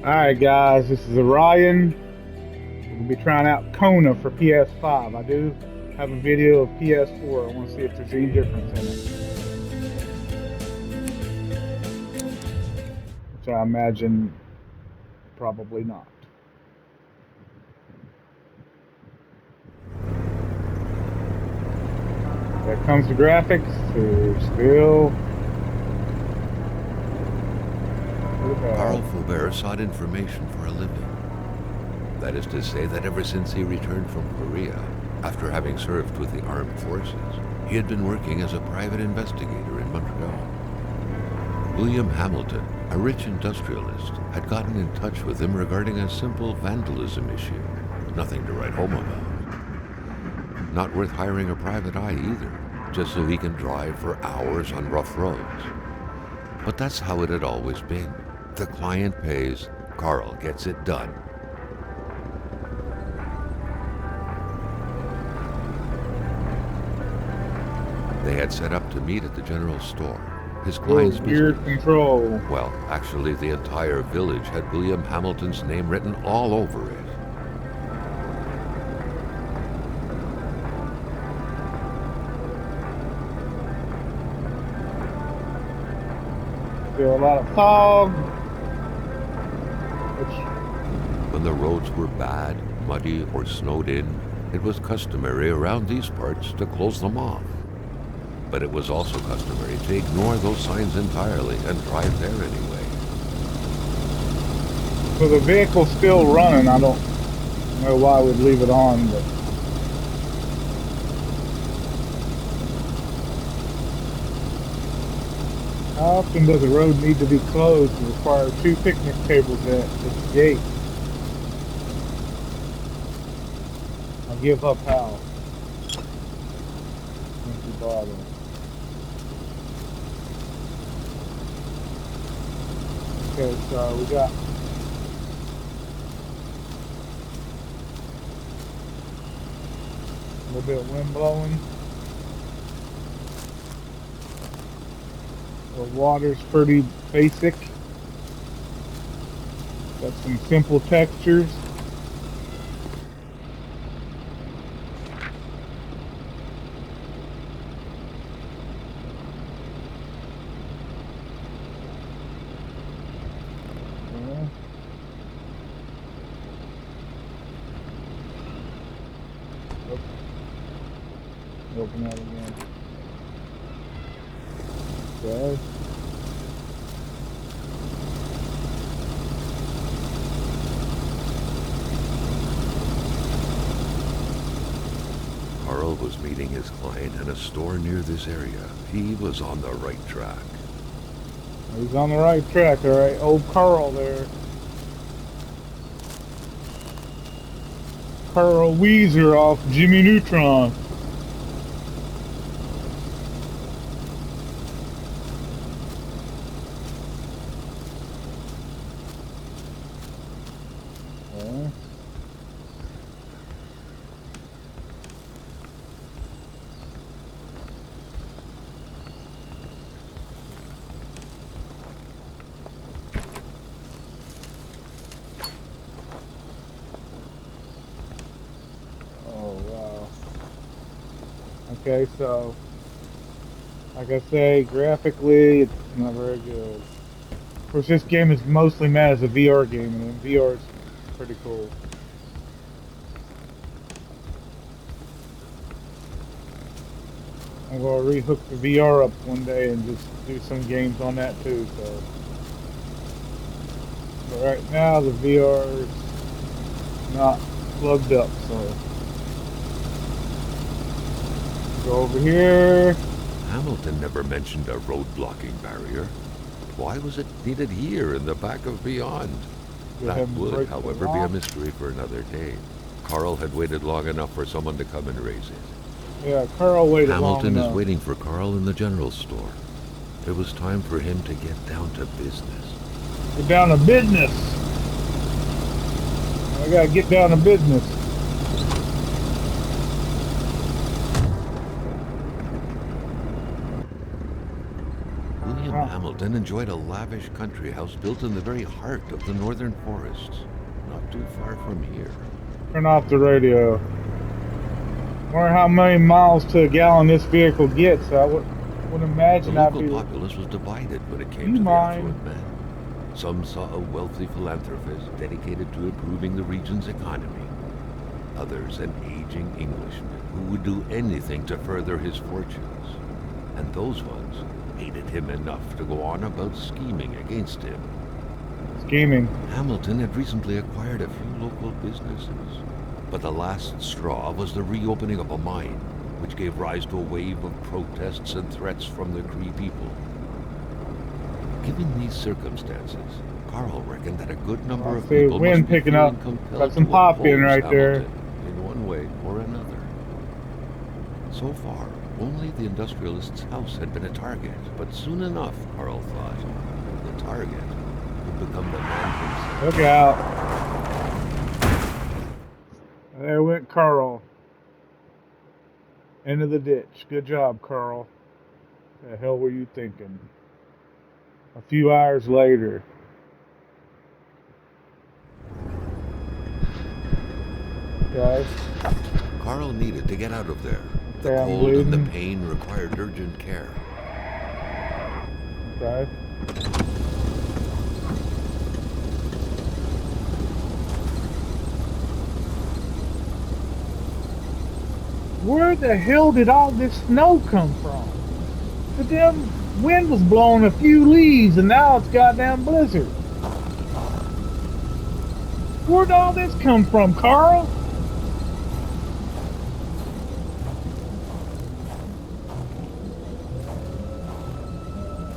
Alright guys, this is Orion. We're going to be trying out Kona for PS5. I do have a video of PS4. I want to see if there's any difference in it. Which I imagine probably not. There comes the graphics. They're still pretty Carl bad. Faubert sought information for a living. That is to say that ever since he returned from Korea, after having served with the armed forces, he had been working as a private investigator in Montreal. William Hamilton, a rich industrialist, had gotten in touch with him regarding a simple vandalism issue. Nothing to write home about. Not worth hiring a private eye either, just so he can drive for hours on rough roads. But that's how it had always been. The client pays, Carl gets it done. They had set up to meet at the general store. His client's Weird business. control. Well, actually, the entire village had William Hamilton's name written all over it. Still a lot of fog. Which, When the roads were bad, muddy, or snowed in, it was customary around these parts to close them off. But it was also customary to ignore those signs entirely and drive there anyway. so the vehicle's still running. I don't know why we'd leave it on, but how often does a road need to be closed to require two picnic tables at its gate? I give up how. Can't be bothered. Okay, so we got a little bit of wind blowing. The water's pretty basic. Got some simple textures. Yeah. Oops. Open that again. Okay. Carl was meeting his client in a store near this area. He was on the right track. He's on the right track, alright. Old Carl there. Carl Weezer off Jimmy Neutron. Okay. Oh, wow. Okay, so, like I say, graphically, it's not very good. Of course, this game is mostly meant as a VR game, and VR is pretty cool. I'm gonna rehook the VR up one day and just do some games on that too. So, but right now the VR is not plugged up. So, go over here. Hamilton never mentioned a road blocking barrier. Why was it needed here in the back of Beyond? Go That ahead and would, break the however, be a lock. mystery for another day. Carl had waited long enough for someone to come and raise it. Yeah, Carl waited long Hamilton is enough. waiting for Carl in the general store. It was time for him to get down to business. Get down to business. I gotta get down to business. Hamilton enjoyed a lavish country house built in the very heart of the northern forests, not too far from here. Turn off the radio. Wonder how many miles to a gallon this vehicle gets. I would The imagine I'd local be. populace was divided when it came You to the mind? affluent man. Some saw a wealthy philanthropist dedicated to improving the region's economy. Others, an aging Englishman who would do anything to further his fortunes. And those ones hated him enough to go on about scheming against him. Scheming. Hamilton had recently acquired a few local businesses, but the last straw was the reopening of a mine, which gave rise to a wave of protests and threats from the Cree people. Given these circumstances, Carl reckoned that a good number I of see people wind must be picking up. feeling compelled Got some to pop in oppose right there. Hamilton in one way or another. So far, only the industrialist's house had been a target, but soon enough, Carl thought, the target would become the man himself. Look out. There went Carl. Into the ditch. Good job, Carl. The hell were you thinking? A few hours later. Okay. Carl needed to get out of there. The Okay, I'm cold and the bleeding. pain required urgent care. Okay. Where the hell did all this snow come from? The damn wind was blowing a few leaves and now it's goddamn blizzard. Where'd all this come from, Carl?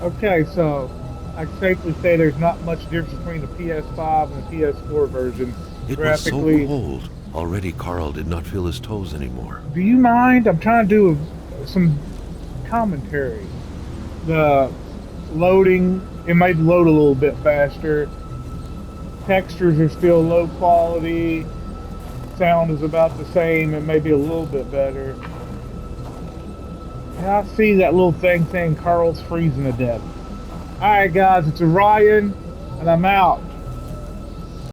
Okay, so I can safely say there's not much difference between the PS5 and the PS4 version. It was so Graphically, cold. Already Carl did not feel his toes anymore. do you mind? I'm trying to do some commentary. The loading, it might load a little bit faster. Textures are still low quality. Sound is about the same. It may be a little bit better. And I see that little thing saying Carl's freezing to death. Alright guys, it's Orion, and I'm out.